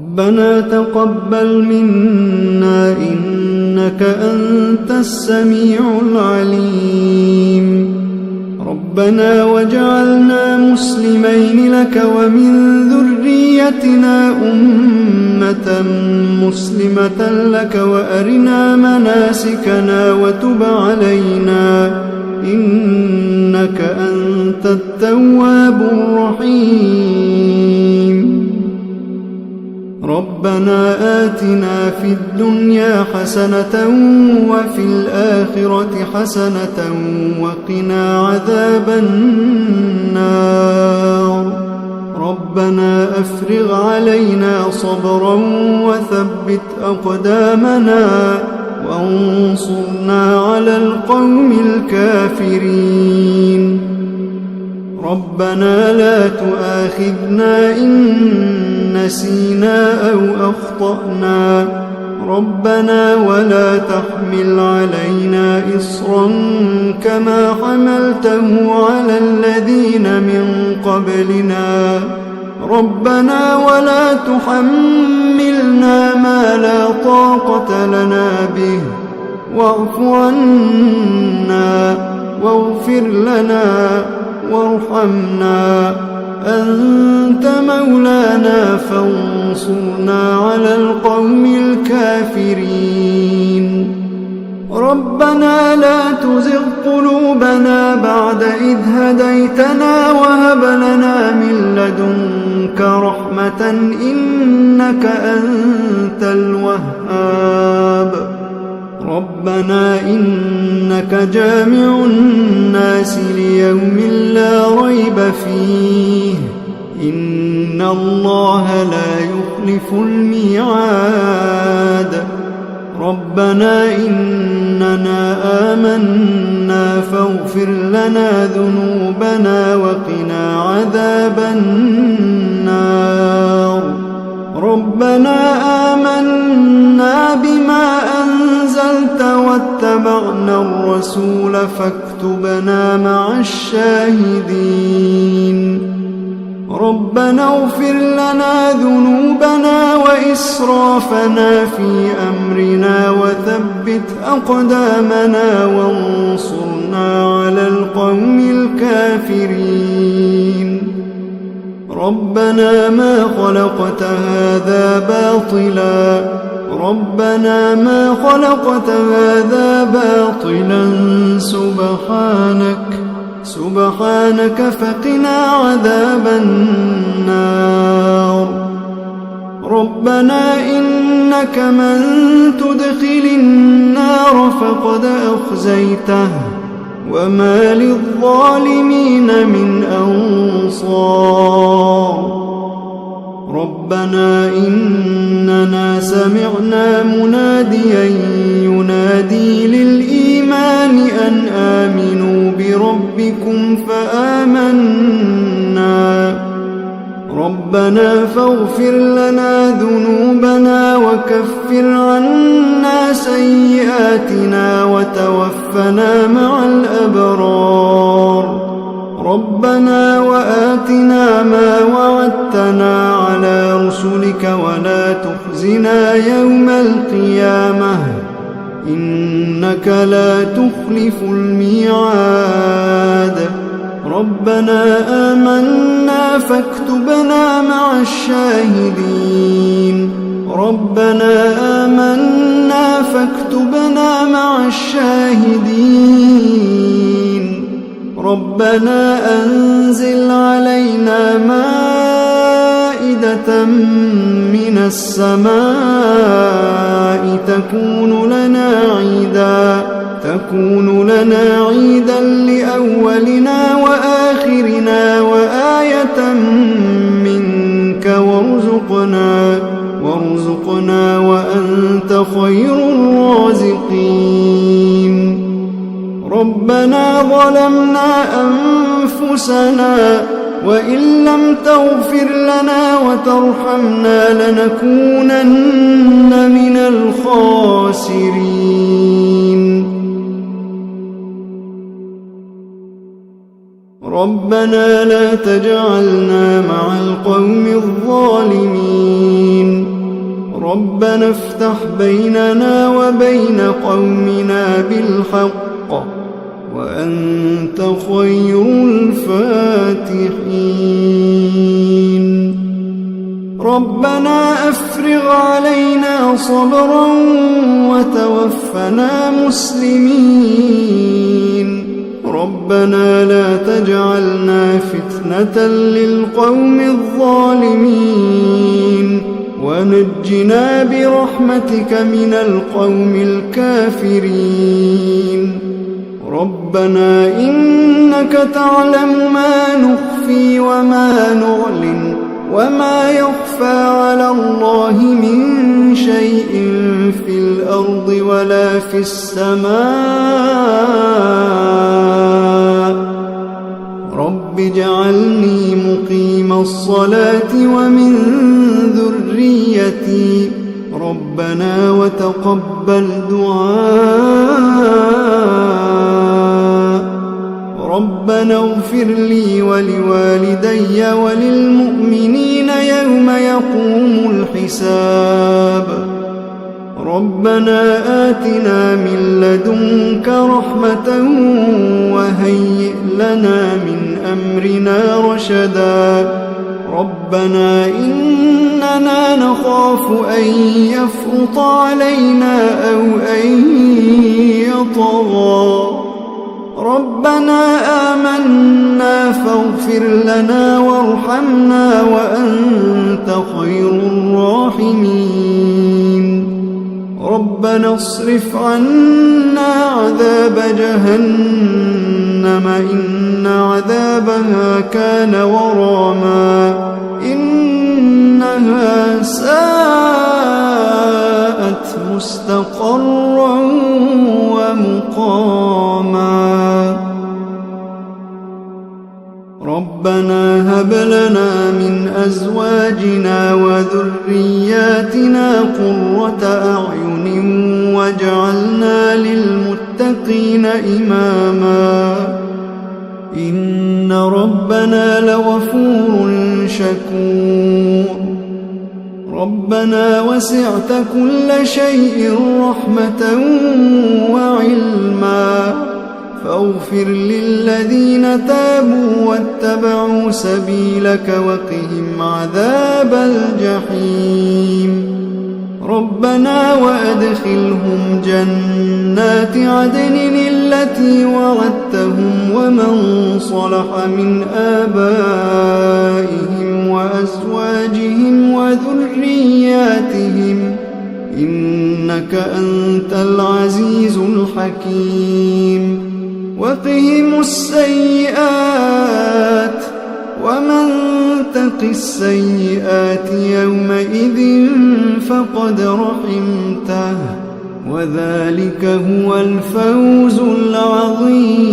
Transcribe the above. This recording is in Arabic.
ربنا تقبل منا إنك أنت السميع العليم. ربنا واجعلنا مسلمين لك ومن ذريتنا أمة مسلمة لك وأرنا مناسكنا وتب علينا إنك أنت التواب الرحيم. ربنا آتنا في الدنيا حسنة وفي الآخرة حسنة وقنا عذاب النار. ربنا أفرغ علينا صبرا وثبت أقدامنا وانصرنا على القوم الكافرين. ربنا لا تؤاخذنا إن نسينا أو أخطأنا. ربنا ولا تحمل علينا إصرا كما حملته على الذين من قبلنا. ربنا ولا تحملنا ما لا طاقة لنا به واعف عنا واغفر لنا وارحمنا أنت مولانا فانصرنا على القوم الكافرين. ربنا لا تزغ قلوبنا بعد إذ هديتنا وهب لنا من لدنك رحمة إنك أنت الوهاب. ربنا إنك جامع الناس ليوم لا ريب فيه إن الله لا يخلف الميعاد. ربنا إننا آمنا فاغفر لنا ذنوبنا وقنا عذاب النار. ربنا آمنا بما أنزلت واتبعنا الرسول فاكتبنا مع الشاهدين. ربنا اغفر لنا ذنوبنا وإسرافنا في أمرنا وثبت أقدامنا وانصرنا على القوم الكافرين. ربنا ما خلقت هذا باطلا. ربنا ما خلقت هذا باطلا سبحانك فقنا عذاب النار. ربنا إنك من تدخل النار فقد أخزيته وما للظالمين من أنصار. ربنا إننا سمعنا مناديا ينادي للإيمان أن آمنوا بربكم فآمنا. ربنا فاغفر لنا ذنوبنا وكفر عنا سيئاتنا وتوفنا مع الأبرار. ربنا وآتنا ما وعدتنا على رسلك ولا تخزنا يوم القيامة إنك لا تخلف الميعاد. ربنا آمنا فاكتبنا مع الشاهدين. ربنا آمنا فاكتبنا مع الشاهدين. ربنا أنزل علينا مائدة من السماء تكون لنا عيدا لأولنا وآخرنا وآية منك وارزقنا وأنت خير الرازقين. ربنا ظلمنا أنفسنا وإن لم تغفر لنا وترحمنا لنكونن من الخاسرين. ربنا لا تجعلنا مع القوم الظالمين. ربنا افتح بيننا وبين قومنا بالحق وأنت خير الفاتحين. ربنا أفرغ علينا صبرا وتوفنا مسلمين. ربنا لا تجعلنا فتنة للقوم الظالمين ونجنا برحمتك من القوم الكافرين. ربنا إنك تعلم ما نخفي وما نعلن وما يخفى على الله من شيء في الأرض ولا في السماء. رب اجعلني مقيم الصلاة ومن ذريتي ربنا وتقبل دعاء. ربنا اغفر لي ولوالدي وللمؤمنين يوم يقوم الحساب. ربنا آتنا من لدنك رحمة وهيئ لنا من أمرنا رشدا. ربنا إننا نخاف أن يفرط علينا أو أن يطغى. ربنا آمنا فاغفر لنا وارحمنا وأنت خير الراحمين. ربنا اصرف عنا عذاب جهنم إن عذابها كان غراما إنها ساءت مستقرا ومقاما. ربنا هب لنا من أزواجنا وذرياتنا قرة أعين واجعلنا للمتقين إماما. إن ربنا لغفور شكور. ربنا وسعت كل شيء رحمة وعلما فاغفر للذين تابوا واتبعوا سبيلك وقهم عذاب الجحيم. ربنا وأدخلهم جنات عدن التي وعدتهم ومن صلح من آبائهم وأزواجهم وذرياتهم إنك أنت العزيز الحكيم. وقهم السيئات ومن تق السيئات يومئذ فقد رحمته وذلك هو الفوز العظيم.